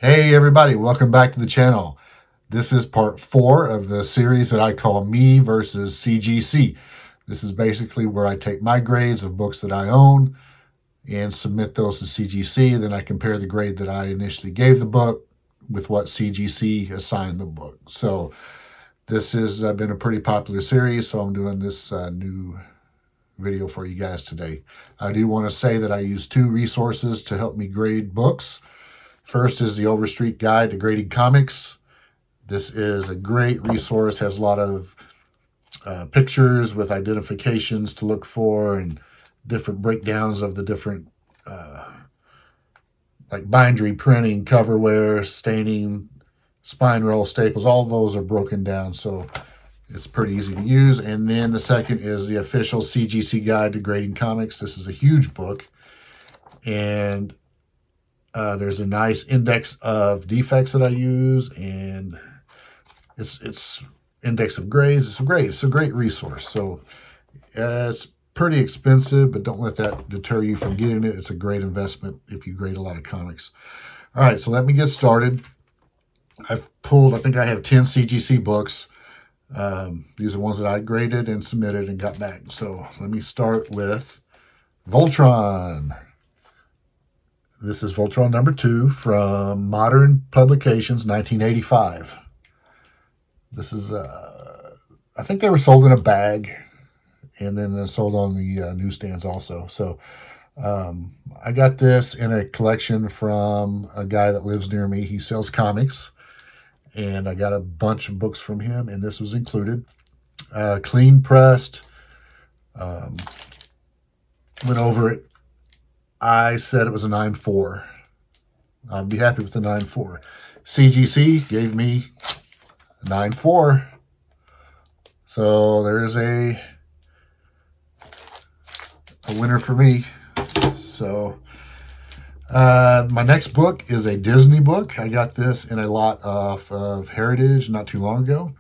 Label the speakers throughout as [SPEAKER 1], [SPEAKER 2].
[SPEAKER 1] Hey everybody, welcome back to the channel. This is part 4 of the series that I call Me versus CGC. This is basically where I take my grades of books that I own and submit those to CGC. Then I compare the grade that I initially gave the book with what CGC assigned the book. So this has been a pretty popular series, so I'm doing this new video for you guys today. I do want to say that I use 2 resources to help me grade books. First is the Overstreet Guide to Grading Comics. This is a great resource, has a lot of pictures with identifications to look for and different breakdowns of the different like bindery, printing, coverware, staining, spine roll, staples. All those are broken down, so it's pretty easy to use. And then the second is the official CGC Guide to Grading Comics. This is a huge book, and there's a nice index of defects that I use, and it's index of grades. It's a great resource. So it's pretty expensive, but don't let that deter you from getting it. It's a great investment if you grade a lot of comics. All right, so let me get started. I think I have 10 CGC books. These are ones that I graded and submitted and got back. So let me start with Voltron. This is Voltron number 2 from Modern Publications, 1985. This is, I think they were sold in a bag, and then they're sold on the newsstands also. So I got this in a collection from a guy that lives near me. He sells comics, and I got a bunch of books from him, and this was included. Clean pressed. Went over it. I said it was a 9.4. I'd be happy with the 9.4. CGC gave me a 9.4. So there's a winner for me. So my next book is a Disney book. I got this in a lot of Heritage not too long ago.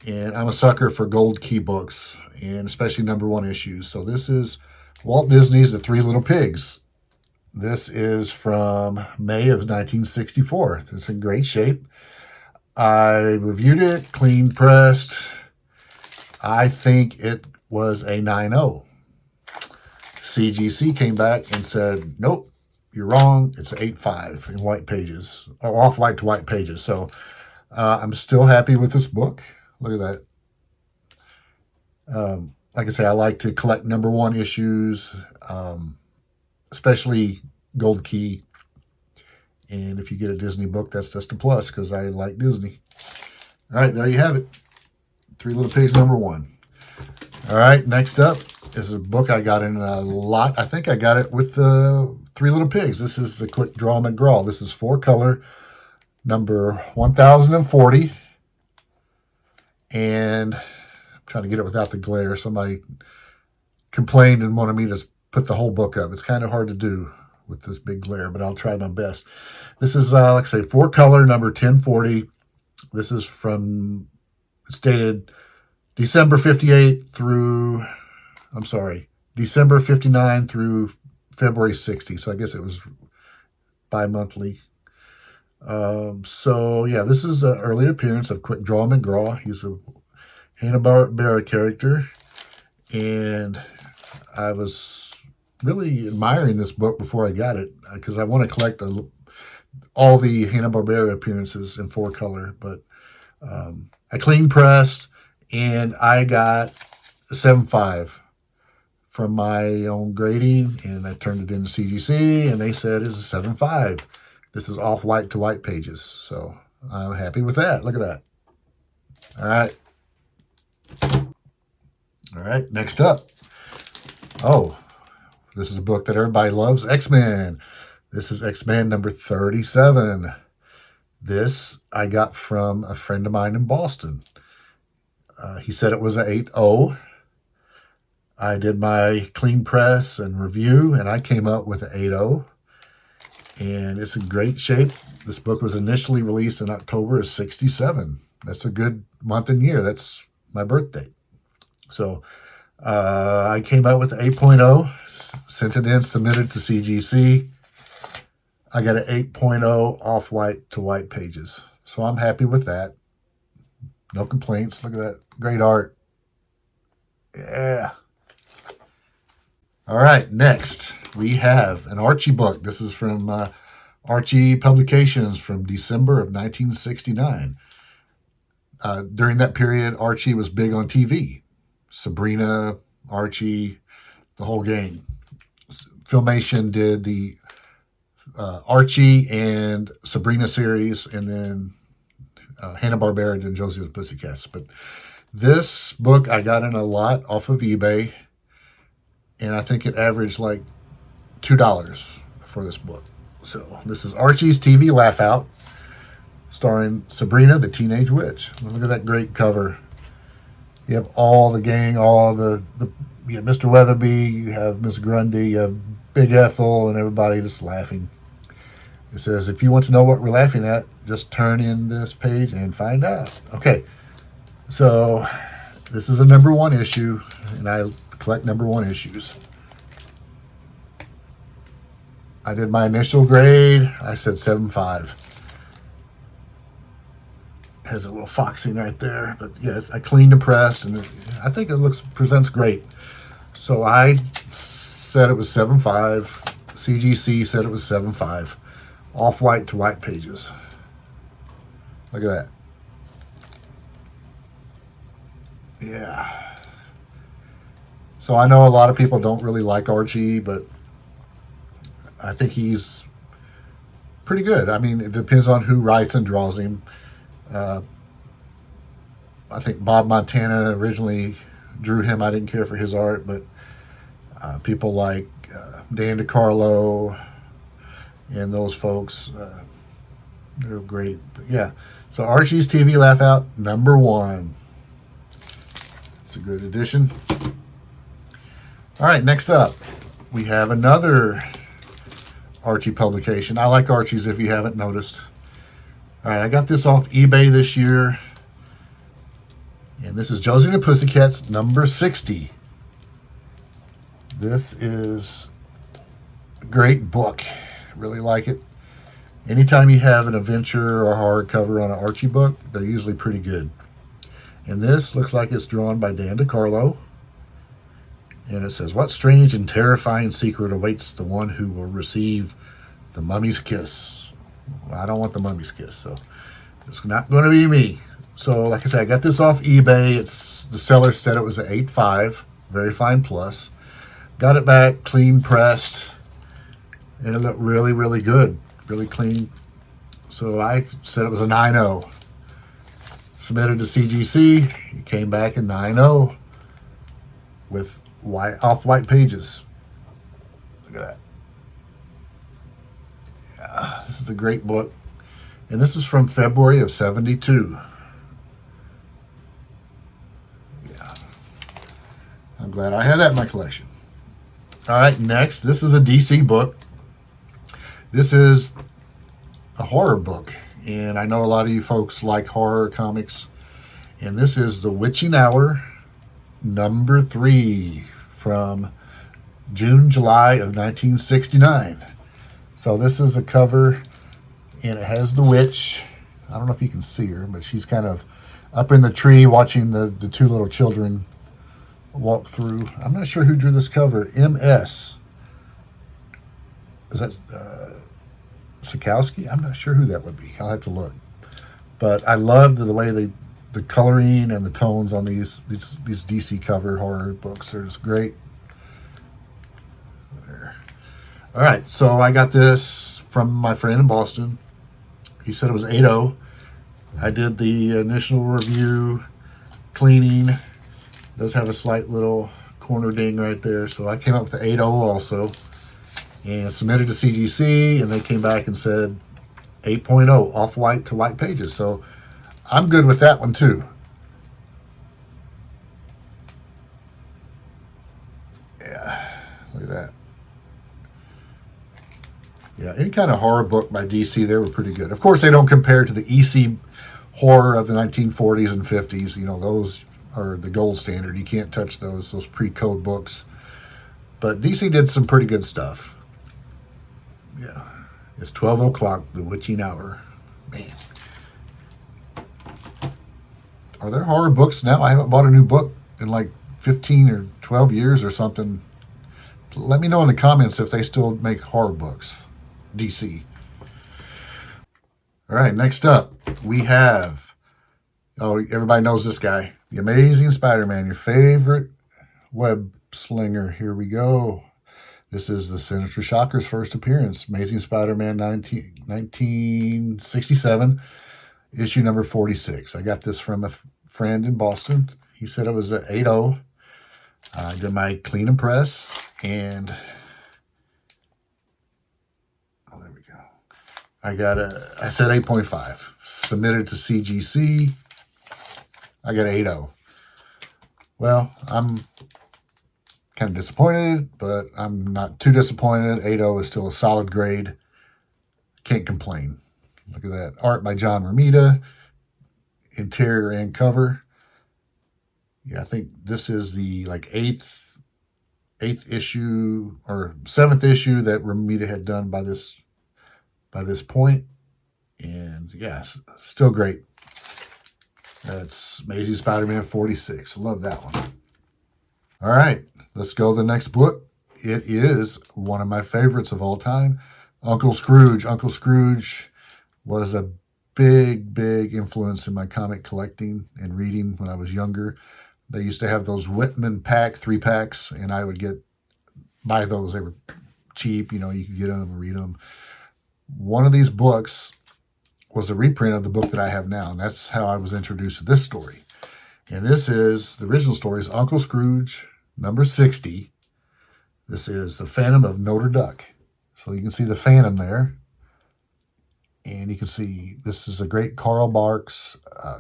[SPEAKER 1] And I'm a sucker for gold key books, and especially #1 issues. So this is Walt Disney's The Three Little Pigs. This is from May of 1964. It's in great shape. I reviewed it, clean pressed. I think it was a 9.0. CGC came back and said, nope, you're wrong. It's an 8.5 in white pages, or off-white to white pages. So I'm still happy with this book. Look at that. Like I say, I like to collect #1 issues, especially gold key. And if you get a Disney book, that's just a plus because I like Disney. All right, there you have it. Three Little Pigs #1. All right, next up is a book I got in a lot. I think I got it with the Three Little Pigs. This is the Quick Draw McGraw. This is 4-color, number 1040. And trying to get it without the glare. Somebody complained and wanted me to put the whole book up. It's kind of hard to do with this big glare, but I'll try my best. This is, like I say, 4-color, number 1040. This is from, it's dated December 58 through, December 59 through February 60. So I guess it was bi-monthly. So yeah, this is an early appearance of Quick Draw McGraw. He's a Hanna-Barbera character, and I was really admiring this book before I got it because I want to collect all the Hanna-Barbera appearances in 4-color. But I clean pressed, and I got a 7.5 from my own grading, and I turned it into CGC, and they said it's a 7.5. This is off-white to white pages, so I'm happy with that. Look at that. All right. All right, next up. Oh, this is a book that everybody loves, X-Men. This is X-Men number 37. This I got from a friend of mine in Boston. He said it was an 8.0. I did my clean press and review, and I came up with an 8.0. And it's in great shape. This book was initially released in October of 67. That's a good month and year. That's my birthday. So I came out with 8.0, sent it in, submitted to CGC. I got an 8.0 off-white to white pages. So I'm happy with that. No complaints. Look at that. Great art. Yeah. All right, next we have an Archie book. This is from Archie Publications from December of 1969. During that period, Archie was big on TV. Sabrina, Archie, the whole gang. Filmation did the Archie and Sabrina series, and then Hanna-Barbera did Josie and the Pussycats. But this book I got in a lot off of eBay, and I think it averaged like $2 for this book. So this is Archie's TV Laugh Out, starring Sabrina the Teenage Witch. Look at that great cover. You have all the gang, all you have Mr. Weatherby, you have Miss Grundy, you have Big Ethel, and everybody just laughing. It says, if you want to know what we're laughing at, just turn in this page and find out. Okay, so this is a #1 issue, and I collect #1 issues. I did my initial grade. I said 7.5. Has a little foxing right there, but yes, I cleaned and pressed, and I think it presents great. So I said it was 7.5. CGC said it was 7.5. Off-white to white pages. Look at that. Yeah. So I know a lot of people don't really like Archie, but I think he's pretty good. I mean, it depends on who writes and draws him. I think Bob Montana originally drew him. I didn't care for his art, but people like Dan DeCarlo and those folks, they're great. But yeah, so Archie's TV Laugh Out, #1. It's a good edition. All right, next up, we have another Archie publication. I like Archie's if you haven't noticed. All right, I got this off eBay this year. And this is Josie and the Pussycats, #60. This is a great book. Really like it. Anytime you have an adventure or hardcover on an Archie book, they're usually pretty good. And this looks like it's drawn by Dan DeCarlo. And it says, what strange and terrifying secret awaits the one who will receive the mummy's kiss? Well, I don't want the mummy's kiss, so it's not going to be me. So, like I said, I got this off eBay. The seller said it was an 8.5, very fine plus. Got it back, clean pressed, and it looked really, really good, really clean. So I said it was a 9.0. Submitted to CGC. It came back in 9.0 with off-white pages. Look at that. Yeah, this is a great book. And this is from February of '72. Yeah. I'm glad I had that in my collection. All right, next, this is a DC book. This is a horror book. And I know a lot of you folks like horror comics. And this is The Witching Hour, #3 from June, July of 1969. So this is a cover, and it has the witch. I don't know if you can see her, but she's kind of up in the tree watching the two little children walk through. I'm not sure who drew this cover. MS. Is that Sikowski? I'm not sure who that would be. I'll have to look. But I love the way the coloring and the tones on these DC cover horror books. They're just great. There. All right, so I got this from my friend in Boston. He said it was 8.0. I did the initial review, cleaning. It does have a slight little corner ding right there. So I came up with the 8.0 also. And submitted to CGC, and they came back and said 8.0, off-white to white pages. So I'm good with that one too. Yeah, look at that. Yeah, any kind of horror book by DC, they were pretty good. Of course, they don't compare to the EC horror of the 1940s and 50s. You know, those are the gold standard. You can't touch those pre-code books. But DC did some pretty good stuff. Yeah. It's 12 o'clock, the witching hour. Man. Are there horror books now? I haven't bought a new book in like 15 or 12 years or something. Let me know in the comments if they still make horror books. DC. All right, next up, we have, oh, everybody knows this guy, The Amazing Spider-Man, your favorite web slinger. Here we go. This is the Sinister Shocker's first appearance. Amazing Spider-Man 1967, issue number 46. I got this from a friend in Boston. He said it was an 8.0. I did my clean and press, and oh, there we go. I said 8.5. Submitted to CGC. I got 8.0. Well, I'm kind of disappointed, but I'm not too disappointed. 8.0 is still a solid grade. Can't complain. Look at that. Art by John Romita. Interior and cover. Yeah, I think this is the like eighth issue or 7th issue that Romita had done by this point. And yes, still great. That's Amazing Spider-Man 46. Love that one. All right, let's go to the next book. It is one of my favorites of all time, Uncle Scrooge. Uncle Scrooge was a big influence in my comic collecting and reading when I was younger. They used to have those Whitman 3-packs, and I would buy those. They were cheap, you could get them and read them. One of these books was a reprint of the book that I have now, and that's how I was introduced to this story. And this is, the original story is Uncle Scrooge, number 60. This is The Phantom of Notre Duck. So you can see the Phantom there. And you can see this is a great Carl Barks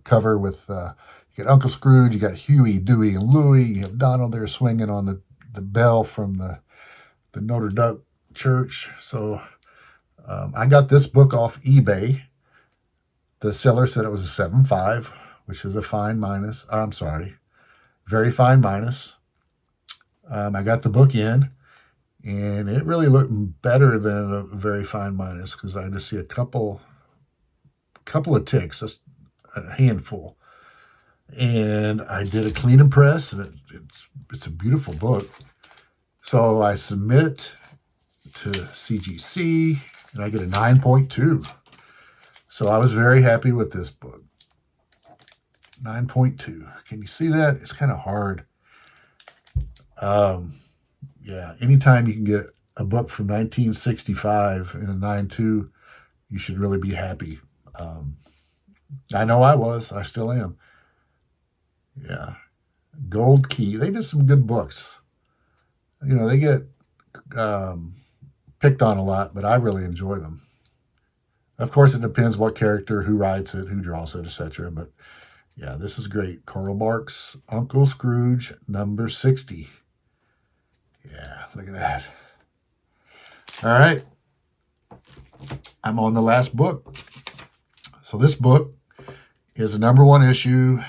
[SPEAKER 1] cover with, you got Uncle Scrooge, you got Huey, Dewey, and Louie. You have Donald there swinging on the bell from the Notre Duck church. So I got this book off eBay. The seller said it was a 7.5, which is a fine minus. I'm sorry, very fine minus. I got the book in, and it really looked better than a very fine minus because I just see a couple of ticks, just a handful. And I did a clean and press, and it's a beautiful book. So I submit to CGC, and I get a 9.2. So I was very happy with this book. 9.2. Can you see that? It's kind of hard. Yeah, anytime you can get a book from 1965 in a 9.2, you should really be happy. I know I was. I still am. Yeah. Gold Key. They did some good books. They get picked on a lot, but I really enjoy them. Of course, it depends what character, who writes it, who draws it, etc. But yeah, this is great. Carl Barks, Uncle Scrooge, number 60. Yeah, look at that. All right. I'm on the last book. So this book is a number 1 issue.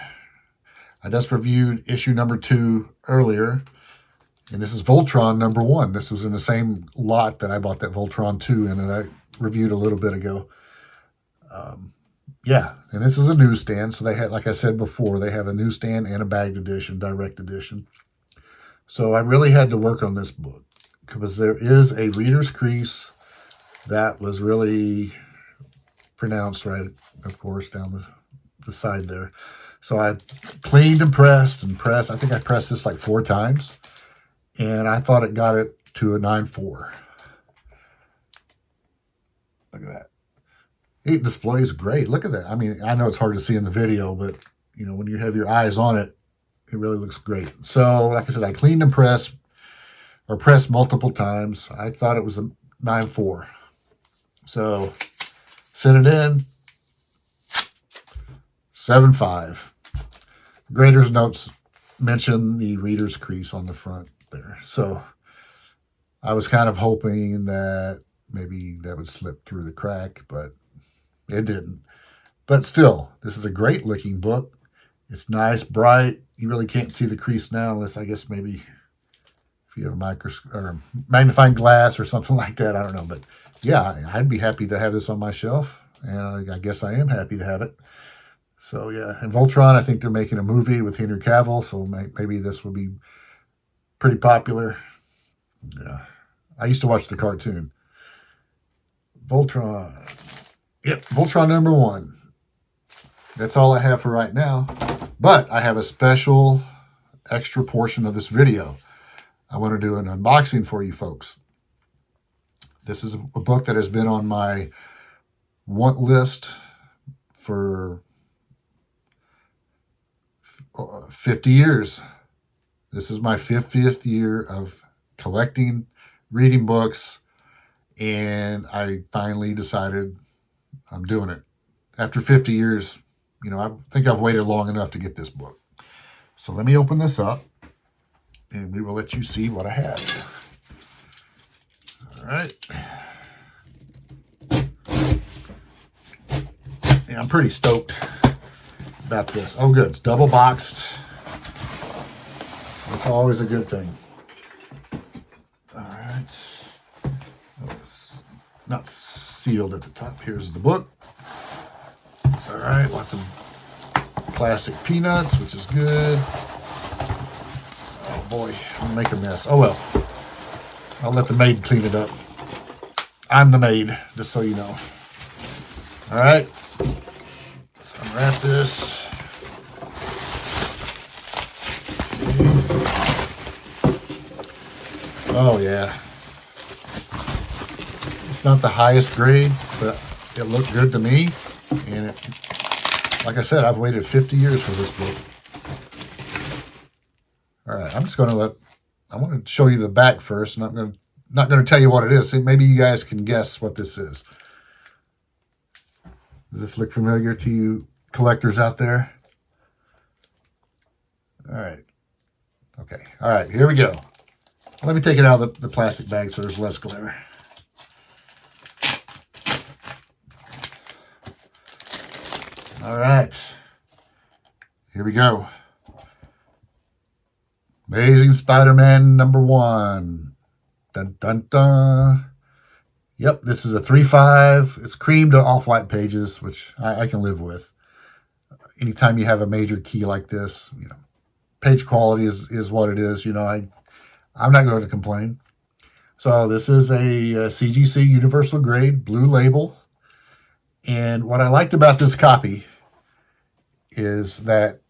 [SPEAKER 1] I just reviewed issue number 2 earlier. And this is Voltron number 1. This was in the same lot that I bought that Voltron 2 in that I reviewed a little bit ago. Yeah, and this is a newsstand. So they had, like I said before, they have a newsstand and a bagged edition, direct edition. So I really had to work on this book because there is a reader's crease that was really pronounced right, of course, down the side there. So I cleaned and pressed. I think I pressed this like 4 times. And I thought it got it to a 9.4. Look at that. It displays great. Look at that. I mean, I know it's hard to see in the video, but, when you have your eyes on it, it really looks great. So, like I said, I cleaned and pressed multiple times. I thought it was a 9.4. So, sent it in. 7.5. Grader's notes mention the reader's crease on the front there. So, I was kind of hoping that maybe that would slip through the crack, but it didn't. But still, this is a great looking book. It's nice, bright. You really can't see the crease now unless, I guess, maybe if you have a microscope or magnifying glass or something like that. I don't know, but yeah, I'd be happy to have this on my shelf, and I guess I am happy to have it. So yeah, and Voltron, I think they're making a movie with Henry Cavill, so maybe this will be pretty popular. Yeah, I used to watch the cartoon. Voltron. Yep, Voltron number one. That's all I have for right now. But I have a special extra portion of this video. I want to do an unboxing for you folks. This is a book that has been on my want list for 50 years. This is my 50th year of collecting, reading books, and I finally decided I'm doing it. After 50 years, I think I've waited long enough to get this book. So let me open this up, and we will let you see what I have. All right. Yeah, I'm pretty stoked about this. Oh, good. It's double boxed. That's always a good thing. All right. Oh, it's not sealed at the top. Here's the book. All right. Lots of plastic peanuts, which is good. Oh, boy. I'm going to make a mess. Oh, well. I'll let the maid clean it up. I'm the maid, just so you know. All right. Let's unwrap this. Oh, yeah. It's not the highest grade, but it looked good to me. And like I said, I've waited 50 years for this book. All right, I'm going to show you the back first, and I'm not going to tell you what it is. See, maybe you guys can guess what this is. Does this look familiar to you collectors out there? All right. Okay. All right, here we go. Let me take it out of the plastic bag so there's less glare. All right. Here we go. Amazing Spider-Man #1. Dun, dun, dun. Yep, this is a 3.5. It's cream to off-white pages, which I can live with. Anytime you have a major key like this, page quality is what it is. I'm not going to complain. So this is a CGC Universal Grade blue label. And what I liked about this copy is that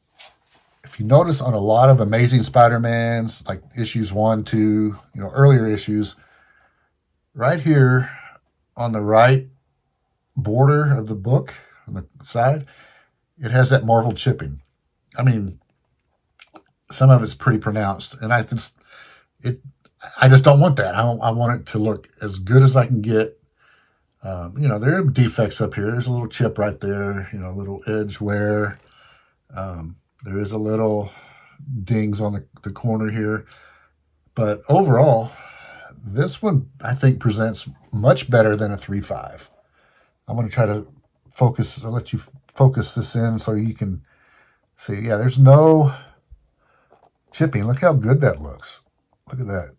[SPEAKER 1] if you notice on a lot of Amazing Spider-Mans, like issues 1, 2, earlier issues, right here on the right border of the book, on the side, it has that Marvel chipping. I mean, some of it's pretty pronounced, and I just don't want that. I want it to look as good as I can get. There are defects up here. There's a little chip right there, a little edge wear. There is a little dings on the corner here. But overall, this one, I think, presents much better than a 3.5. I'm going to try to I'll let you focus this in so you can see. Yeah, there's no chipping. Look how good that looks. Look at that.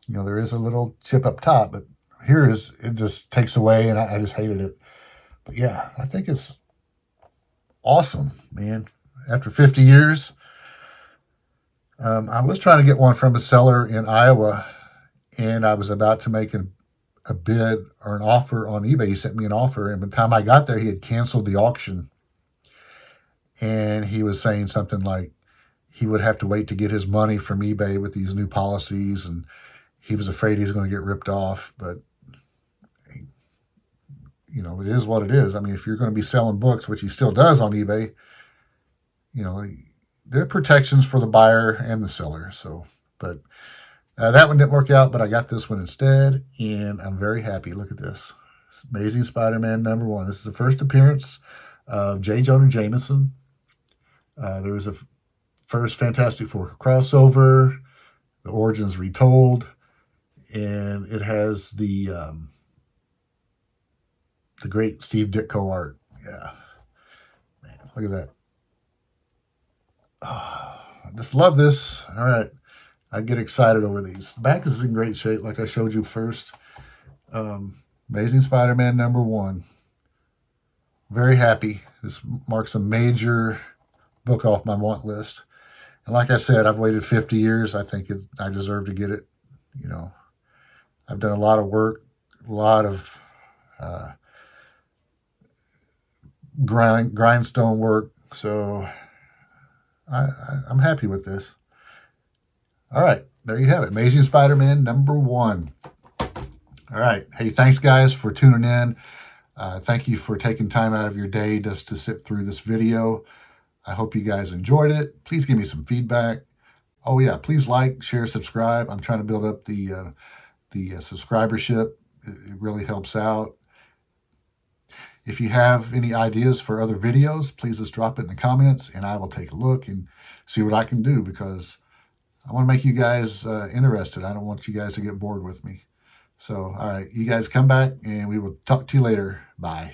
[SPEAKER 1] There is a little chip up top, but it just takes away, and I just hated it. But yeah, I think it's awesome, man. After 50 years, I was trying to get one from a seller in Iowa, and I was about to make a bid or an offer on eBay. He sent me an offer, and by the time I got there, he had canceled the auction. And he was saying something like he would have to wait to get his money from eBay with these new policies, and he was afraid he was going to get ripped off. But it is what it is. I mean, if you're going to be selling books, which he still does on eBay, there are protections for the buyer and the seller. So, but that one didn't work out, but I got this one instead, and I'm very happy. Look at this. It's Amazing Spider-Man #1. This is the first appearance of J. Jonah Jameson. There was a first Fantastic Four crossover, the origins retold, and it has the great Steve Ditko art. Yeah. Man, look at that. Oh, I just love this. All right. I get excited over these. The back is in great shape, like I showed you first. Amazing Spider-Man #1. Very happy. This marks a major book off my want list. And like I said, I've waited 50 years. I think I deserve to get it. You know, I've done a lot of work, a lot of uh, grindstone work. So I'm happy with this. All right, there you have it. Amazing Spider-Man #1. All right. Hey, thanks guys for tuning in. Thank you for taking time out of your day just to sit through this video. I hope you guys enjoyed it. Please give me some feedback. Oh yeah, please like, share, subscribe. I'm trying to build up the subscribership. It really helps out. If you have any ideas for other videos, please just drop it in the comments and I will take a look and see what I can do, because I want to make you guys interested. I don't want you guys to get bored with me. So, all right, you guys come back and we will talk to you later. Bye.